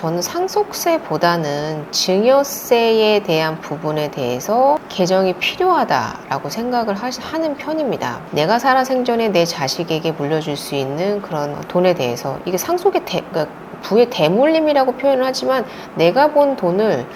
저는 상속세보다는 증여세에 대한 부분에 대해서 개정이 필요하다라고 생각을 하는 편입니다. 내가 살아 생전에 내 자식에게 물려줄 수 있는 그런 돈에 대해서, 이게 그러니까 부의 대물림이라고 표현을 하지만 내가 돈을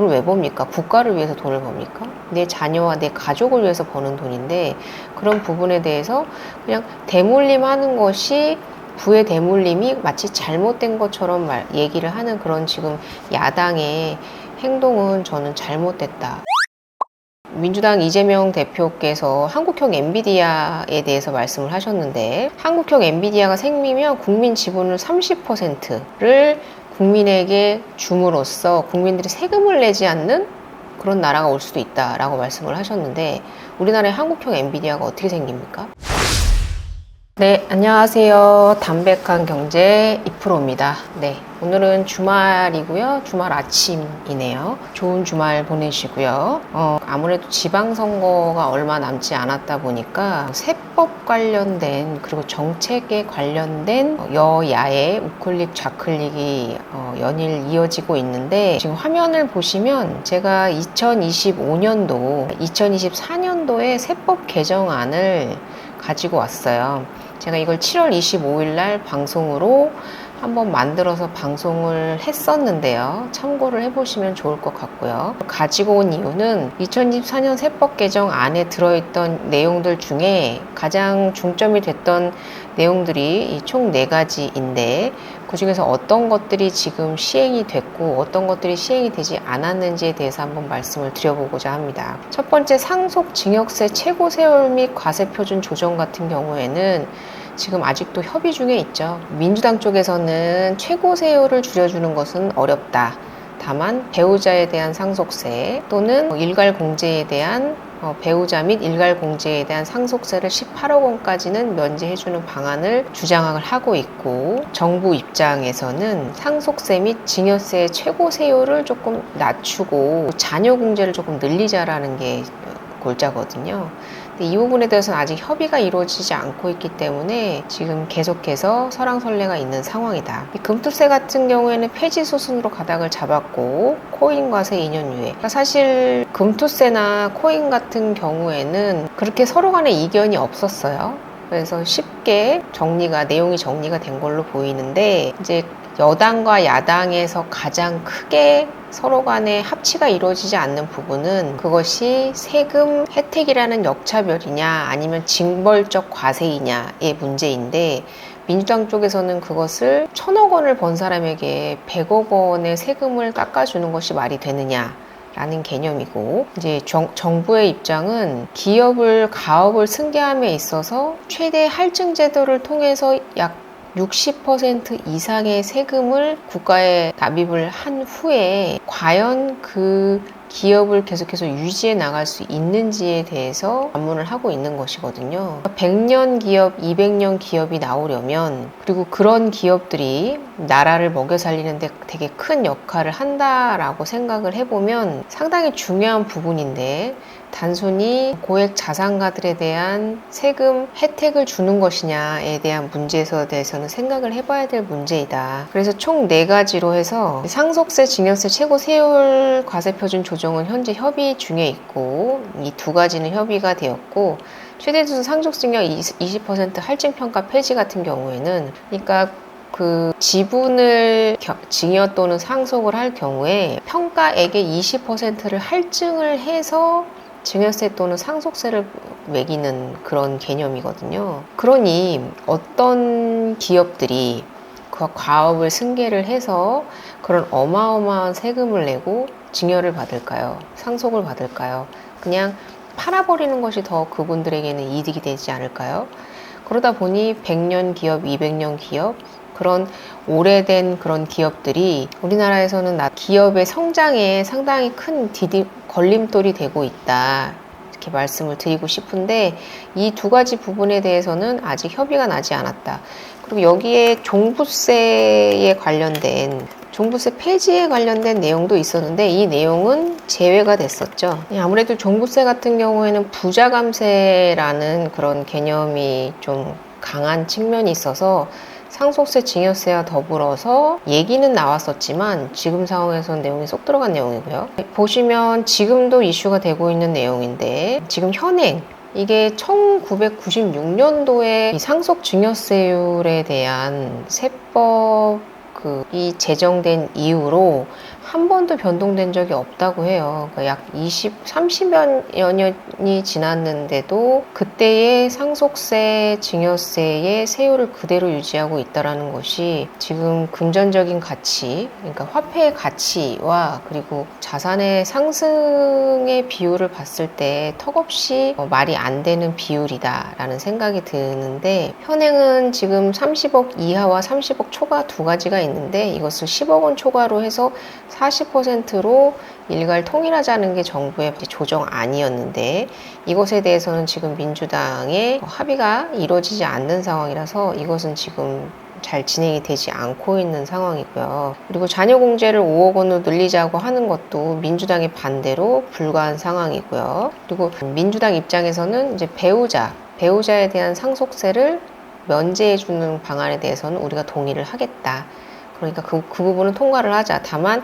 왜 법니까? 국가를 위해서 돈을 법니까? 내 자녀와 내 가족을 위해서 버는 돈인데, 그런 부분에 대해서 그냥 대물림하는 것이, 부의 대물림이 마치 잘못된 것처럼 얘기를 하는 그런 지금 야당의 행동은 저는 잘못됐다. 민주당 이재명 대표께서 한국형 엔비디아에 대해서 말씀을 하셨는데, 한국형 엔비디아가 생기면 국민 지분을 30%를 국민에게 줌으로써 국민들이 세금을 내지 않는 그런 나라가 올 수도 있다라고 말씀을 하셨는데, 우리나라의 한국형 엔비디아가 어떻게 생깁니까? 네, 안녕하세요. 담백한 경제 2%입니다. 네, 오늘은 주말이고요. 주말 아침이네요. 좋은 주말 보내시고요. 아무래도 지방선거가 얼마 남지 않았다 보니까 세법 관련된, 그리고 정책에 관련된 여야의 우클릭 좌클릭이 연일 이어지고 있는데, 지금 화면을 보시면 제가 2024년도에 세법 개정안을 가지고 왔어요. 제가 이걸 7월 25일 날 방송으로 한번 만들어서 방송을 했었는데요. 참고를 해보시면 좋을 것 같고요. 가지고 온 이유는 2024년 세법 개정 안에 들어있던 내용들 중에 가장 중점이 됐던 내용들이 총 4가지인데, 그 중에서 어떤 것들이 지금 시행이 됐고 어떤 것들이 시행이 되지 않았는지에 대해서 한번 말씀을 드려보고자 합니다. 첫 번째, 상속증여세 최고 세율 및 과세표준 조정 같은 경우에는 지금 아직도 협의 중에 있죠. 민주당 쪽에서는 최고 세율을 줄여주는 것은 어렵다. 다만 배우자에 대한 상속세 또는 일괄 공제에 대한 배우자 및 일괄 공제에 대한 상속세를 18억 원까지는 면제해주는 방안을 주장을 하고 있고, 정부 입장에서는 상속세 및 증여세의 최고 세율을 조금 낮추고 자녀 공제를 조금 늘리자라는 게 골자거든요. 근데 이 부분에 대해서는 아직 협의가 이루어지지 않고 있기 때문에 지금 계속해서 설왕설래가 있는 상황이다. 금투세 같은 경우에는 폐지 수순으로 가닥을 잡았고, 코인 과세 2년 유예. 그러니까 사실 금투세나 코인 같은 경우에는 그렇게 서로 간에 이견이 없었어요. 그래서 쉽게 내용이 정리가 된 걸로 보이는데, 이제 여당과 야당에서 가장 크게 서로 간에 합치가 이루어지지 않는 부분은 그것이 세금 혜택이라는 역차별이냐 아니면 징벌적 과세이냐의 문제인데, 민주당 쪽에서는 그것을 1,000억 원을 번 사람에게 100억 원의 세금을 깎아주는 것이 말이 되느냐 라는 개념이고, 이제 정부의 입장은 가업을 승계함에 있어서 최대 할증 제도를 통해서 약 60% 이상의 세금을 국가에 납입을 한 후에 과연 그 기업을 계속해서 유지해 나갈 수 있는지에 대해서 반문을 하고 있는 것이거든요. 100년 기업, 200년 기업이 나오려면, 그리고 그런 기업들이 나라를 먹여 살리는데 되게 큰 역할을 한다라고 생각을 해보면 상당히 중요한 부분인데, 단순히 고액 자산가들에 대한 세금 혜택을 주는 것이냐에 대한 문제에 대해서는 생각을 해봐야 될 문제이다. 그래서 총 4가지로 해서 상속세, 증여세 최고 세율 과세표준 조정은 현재 협의 중에 있고, 이 2가지는 협의가 되었고, 최대주수 상속증여 20% 할증평가 폐지 같은 경우에는, 그러니까 그 지분을 증여 또는 상속을 할 경우에 평가액의 20%를 할증을 해서 증여세 또는 상속세를 매기는 그런 개념이거든요. 그러니 어떤 기업들이 그 과업을 승계를 해서 그런 어마어마한 세금을 내고 증여를 받을까요? 상속을 받을까요? 그냥 팔아버리는 것이 더 그분들에게는 이득이 되지 않을까요? 그러다 보니 100년 기업, 200년 기업, 그런 오래된 그런 기업들이 우리나라에서는 기업의 성장에 상당히 큰 걸림돌이 되고 있다, 이렇게 말씀을 드리고 싶은데, 이 2가지 부분에 대해서는 아직 협의가 나지 않았다. 그리고 여기에 종부세 폐지에 관련된 내용도 있었는데, 이 내용은 제외가 됐었죠. 아무래도 종부세 같은 경우에는 부자감세라는 그런 개념이 좀 강한 측면이 있어서 상속세, 증여세와 더불어서 얘기는 나왔었지만 지금 상황에서는 내용이 쏙 들어간 내용이고요. 보시면 지금도 이슈가 되고 있는 내용인데 지금 현행 이게 1996년도에 상속 증여세율에 대한 세법 이 제정된 이후로 한 번도 변동된 적이 없다고 해요. 그러니까 약 30여 년이 지났는데도 그때의 상속세, 증여세의 세율을 그대로 유지하고 있다는 것이 지금 금전적인 가치, 그러니까 화폐의 가치와 그리고 자산의 상승의 비율을 봤을 때 턱없이 말이 안 되는 비율이다라는 생각이 드는데, 현행은 지금 30억 이하와 30억 초과 두 가지가 있는데 이것을 10억 원 초과로 해서 40%로 일괄 통일하자는 게 정부의 조정안이었는데, 이것에 대해서는 지금 민주당의 합의가 이루어지지 않는 상황이라서 이것은 지금 잘 진행이 되지 않고 있는 상황이고요. 그리고 자녀공제를 5억 원으로 늘리자고 하는 것도 민주당의 반대로 불가한 상황이고요. 그리고 민주당 입장에서는 이제 배우자에 대한 상속세를 면제해주는 방안에 대해서는 우리가 동의를 하겠다. 그러니까 그 부분은 통과를 하자. 다만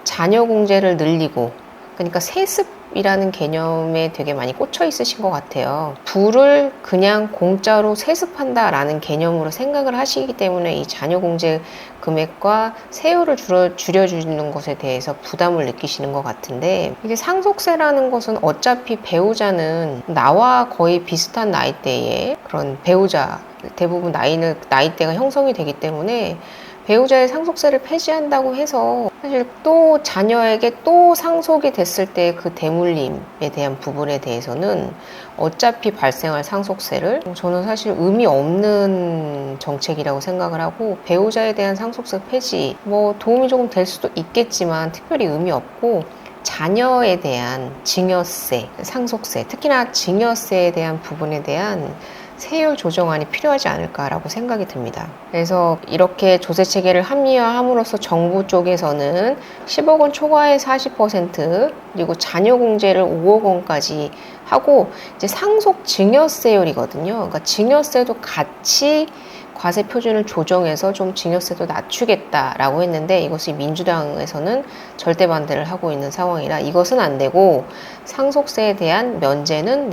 자녀 공제를 늘리고, 그러니까 세습이라는 개념에 되게 많이 꽂혀 있으신 것 같아요. 부를 그냥 공짜로 세습한다라는 개념으로 생각을 하시기 때문에 이 자녀 공제 금액과 세율을 줄여주는 것에 대해서 부담을 느끼시는 것 같은데, 이게 상속세라는 것은 어차피 배우자는 나와 거의 비슷한 나이대에 그런 배우자, 대부분 나이대가 형성이 되기 때문에 배우자의 상속세를 폐지한다고 해서 사실 또 자녀에게 또 상속이 됐을 때 그 대물림에 대한 부분에 대해서는 어차피 발생할 상속세를 저는 사실 의미 없는 정책이라고 생각을 하고, 배우자에 대한 상속세 폐지 도움이 조금 될 수도 있겠지만 특별히 의미 없고, 자녀에 대한 증여세, 상속세, 특히나 증여세에 대한 부분에 대한 세율 조정안이 필요하지 않을까라고 생각이 듭니다. 그래서 이렇게 조세 체계를 합리화함으로써 정부 쪽에서는 10억 원 초과의 40%, 그리고 자녀 공제를 5억 원까지 하고, 이제 상속 증여세율이거든요. 그러니까 증여세도 같이 과세 표준을 조정해서 좀 증여세도 낮추겠다라고 했는데, 이것이 민주당에서는 절대 반대를 하고 있는 상황이라 이것은 안 되고, 상속세에 대한 면제는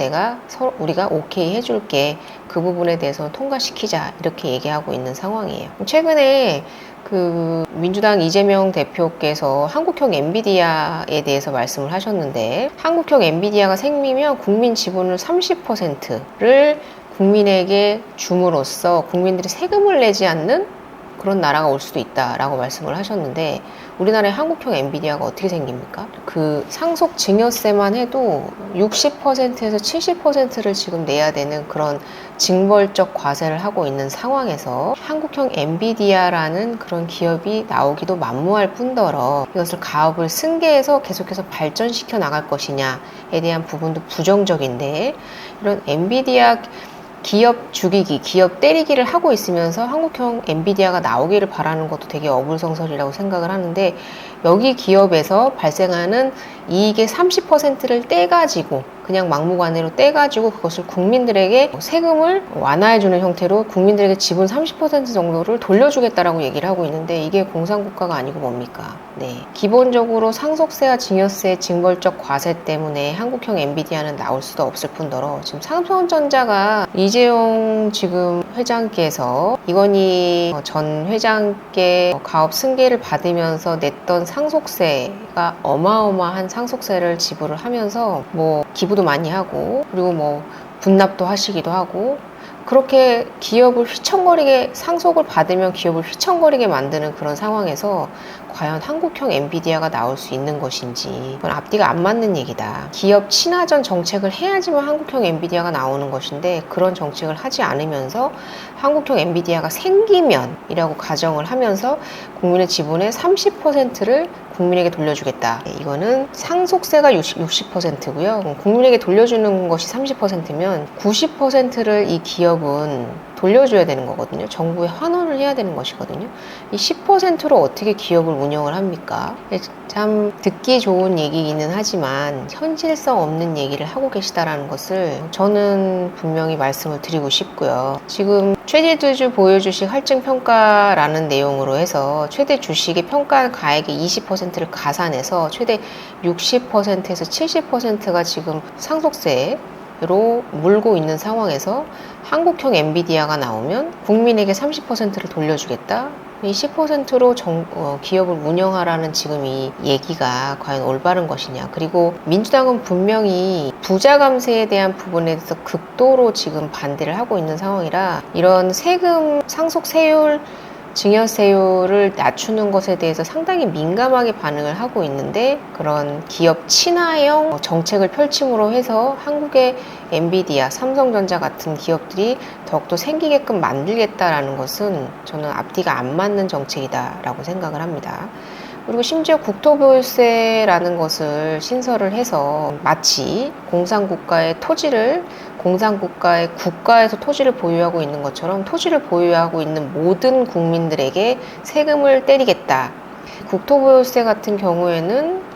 우리가 오케이 해줄게, 그 부분에 대해서 통과시키자, 이렇게 얘기하고 있는 상황이에요. 최근에 민주당 이재명 대표께서 한국형 엔비디아에 대해서 말씀을 하셨는데, 한국형 엔비디아가 생기면 국민 지분을 30%를 국민에게 줌으로써 국민들이 세금을 내지 않는 그런 나라가 올 수도 있다라고 말씀을 하셨는데, 우리나라의 한국형 엔비디아가 어떻게 생깁니까? 그 상속 증여세만 해도 60%에서 70%를 지금 내야 되는 그런 징벌적 과세를 하고 있는 상황에서 한국형 엔비디아라는 그런 기업이 나오기도 만무할 뿐더러 이것을 가업을 승계해서 계속해서 발전시켜 나갈 것이냐에 대한 부분도 부정적인데, 이런 엔비디아 기업 죽이기, 기업 때리기를 하고 있으면서 한국형 엔비디아가 나오기를 바라는 것도 되게 어불성설이라고 생각을 하는데, 여기 기업에서 발생하는 이익의 30%를 떼가지고 그냥 막무가내로 떼가지고 그것을 국민들에게 세금을 완화해주는 형태로 국민들에게 지분 30% 정도를 돌려주겠다라고 얘기를 하고 있는데, 이게 공산국가가 아니고 뭡니까? 네. 기본적으로 상속세와 증여세 징벌적 과세 때문에 한국형 엔비디아는 나올 수도 없을 뿐더러, 지금 삼성전자가 이재용 지금 회장께서 이건희 전 회장께 가업 승계를 받으면서 냈던 상속세가 어마어마한 상속세를 지불을 하면서 기부도 많이 하고, 그리고 분납도 하시기도 하고, 그렇게 기업을 상속을 받으면 기업을 휘청거리게 만드는 그런 상황에서 과연 한국형 엔비디아가 나올 수 있는 것인지, 그건 앞뒤가 안 맞는 얘기다. 기업 친화전 정책을 해야지만 한국형 엔비디아가 나오는 것인데, 그런 정책을 하지 않으면서 한국형 엔비디아가 생기면이라고 가정을 하면서 국민의 지분의 30%를 국민에게 돌려주겠다. 이거는 상속세가 60%고요. 국민에게 돌려주는 것이 30%면 90%를 이 기업은 돌려줘야 되는 거거든요. 정부에 환원을 해야 되는 것이거든요. 이 10%로 어떻게 기업을 운영을 합니까? 참 듣기 좋은 얘기이기는 하지만 현실성 없는 얘기를 하고 계시다라는 것을 저는 분명히 말씀을 드리고 싶고요. 지금 최대 주주 보유 주식 할증 평가라는 내용으로 해서 최대 주식의 평가 가액의 20%를 가산해서 최대 60%에서 70%가 지금 상속세로 물고 있는 상황에서 한국형 엔비디아가 나오면 국민에게 30%를 돌려주겠다. 이 10%로 기업을 운영하라는 지금 이 얘기가 과연 올바른 것이냐. 그리고 민주당은 분명히 부자 감세에 대한 부분에 대해서 극도로 지금 반대를 하고 있는 상황이라 이런 세금 상속세율 증여세율을 낮추는 것에 대해서 상당히 민감하게 반응을 하고 있는데 그런 기업 친화형 정책을 펼침으로 해서 한국의 엔비디아, 삼성전자 같은 기업들이 더욱더 생기게끔 만들겠다라는 것은 저는 앞뒤가 안 맞는 정책이다라고 생각을 합니다. 그리고 심지어 국토보유세라는 것을 신설을 해서 마치 공산국가의 국가에서 토지를 보유하고 있는 것처럼 토지를 보유하고 있는 모든 국민들에게 세금을 때리겠다. 국토보유세 같은 경우에는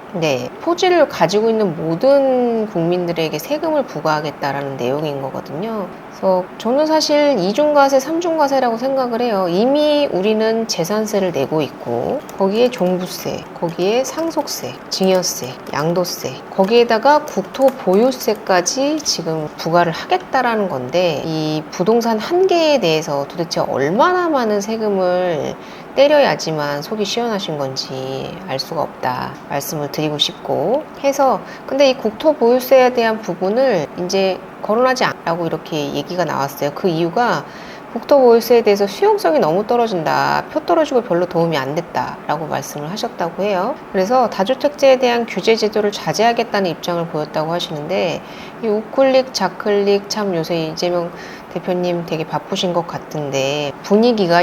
토지를 가지고 있는 모든 국민들에게 세금을 부과하겠다라는 내용인 거거든요. 그래서 저는 사실 이중과세, 삼중과세라고 생각을 해요. 이미 우리는 재산세를 내고 있고 거기에 종부세, 거기에 상속세, 증여세, 양도세, 거기에다가 국토보유세까지 지금 부과를 하겠다라는 건데 이 부동산 한 개에 대해서 도대체 얼마나 많은 세금을 때려야지만 속이 시원하신 건지 알 수가 없다 말씀을 드리고 싶고 해서 근데 이 국토보유세에 대한 부분을 이제 거론하지 않라고 이렇게 얘기가 나왔어요. 그 이유가 국토보유세에 대해서 수용성이 너무 떨어진다. 표 떨어지고 별로 도움이 안 됐다라고 말씀을 하셨다고 해요. 그래서 다주택자에 대한 규제 제도를 자제하겠다는 입장을 보였다고 하시는데 이 우클릭, 좌클릭 참 요새 이재명 대표님 되게 바쁘신 것 같은데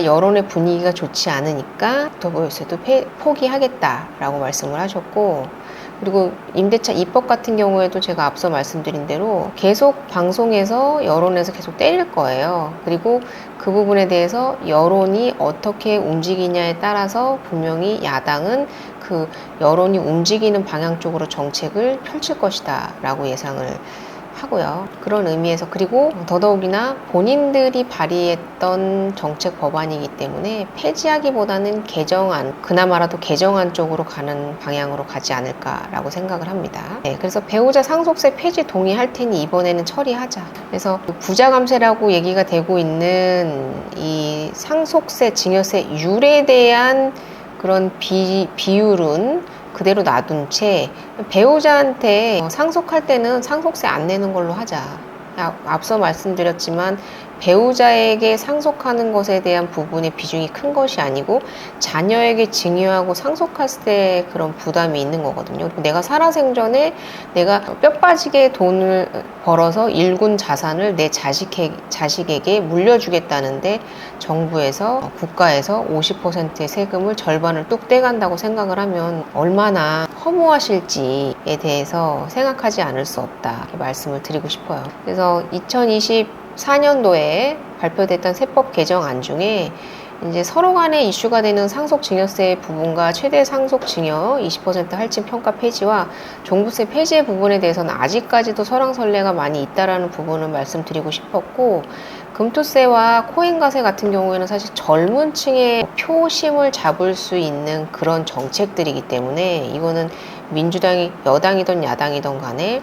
여론의 분위기가 좋지 않으니까 국토보유세도 포기하겠다라고 말씀을 하셨고 그리고 임대차 입법 같은 경우에도 제가 앞서 말씀드린 대로 계속 방송에서 여론에서 계속 때릴 거예요. 그리고 그 부분에 대해서 여론이 어떻게 움직이냐에 따라서 분명히 야당은 그 여론이 움직이는 방향 쪽으로 정책을 펼칠 것이다 라고 예상을 하고요. 그런 의미에서 그리고 더더욱이나 본인들이 발의했던 정책 법안이기 때문에 폐지하기보다는 개정안, 그나마라도 개정안 쪽으로 가는 방향으로 가지 않을까라고 생각을 합니다. 그래서 배우자 상속세 폐지 동의할 테니 이번에는 처리하자. 그래서 부자 감세라고 얘기가 되고 있는 이 상속세, 증여세율에 대한 그런 비율은 그대로 놔둔 채 배우자한테 상속할 때는 상속세 안 내는 걸로 하자. 앞서 말씀드렸지만 배우자에게 상속하는 것에 대한 부분의 비중이 큰 것이 아니고 자녀에게 증여하고 상속했을 때 그런 부담이 있는 거거든요. 내가 살아생전에 내가 뼈 빠지게 돈을 벌어서 일군 자산을 내 자식에게 물려주겠다는데 정부에서 국가에서 50%의 세금을 절반을 뚝 떼간다고 생각을 하면 얼마나 허무하실지에 대해서 생각하지 않을 수 없다 이렇게 말씀을 드리고 싶어요. 그래서 2024년도에 발표됐던 세법 개정안 중에 이제 서로 간에 이슈가 되는 상속증여세 부분과 최대 상속증여 20% 할증 평가 폐지와 종부세 폐지의 부분에 대해서는 아직까지도 설왕설래가 많이 있다라는 부분을 말씀드리고 싶었고 금투세와 코인과세 같은 경우에는 사실 젊은 층의 표심을 잡을 수 있는 그런 정책들이기 때문에 이거는 민주당이 여당이든 야당이든 간에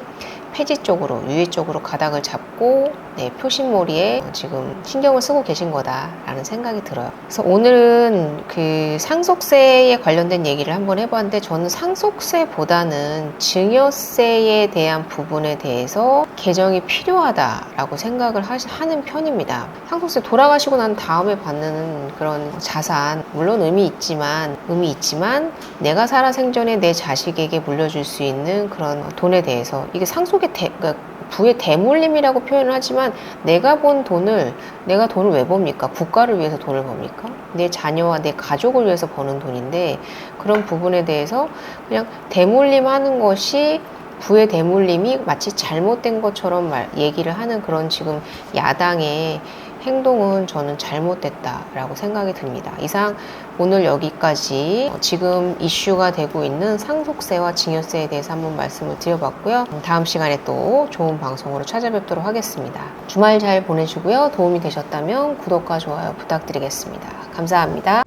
폐지 쪽으로 유예 쪽으로 가닥을 잡고 표심몰이에 지금 신경을 쓰고 계신 거다라는 생각이 들어요. 그래서 오늘은 그 상속세에 관련된 얘기를 한번 해봤는데 저는 상속세보다는 증여세에 대한 부분에 대해서 개정이 필요하다라고 생각을 하는 편입니다. 상속세 돌아가시고 난 다음에 받는 그런 자산 물론 의미 있지만 내가 살아생전에 내 자식에게 물려줄 수 있는 그런 돈에 대해서 이게 그러니까 부의 대물림이라고 표현을 하지만 내가 돈을 왜 법니까? 국가를 위해서 돈을 법니까? 내 자녀와 내 가족을 위해서 버는 돈인데 그런 부분에 대해서 그냥 대물림하는 것이 부의 대물림이 마치 잘못된 것처럼 얘기를 하는 그런 지금 야당의 행동은 저는 잘못됐다라고 생각이 듭니다. 이상 오늘 여기까지 지금 이슈가 되고 있는 상속세와 증여세에 대해서 한번 말씀을 드려봤고요. 다음 시간에 또 좋은 방송으로 찾아뵙도록 하겠습니다. 주말 잘 보내시고요. 도움이 되셨다면 구독과 좋아요 부탁드리겠습니다. 감사합니다.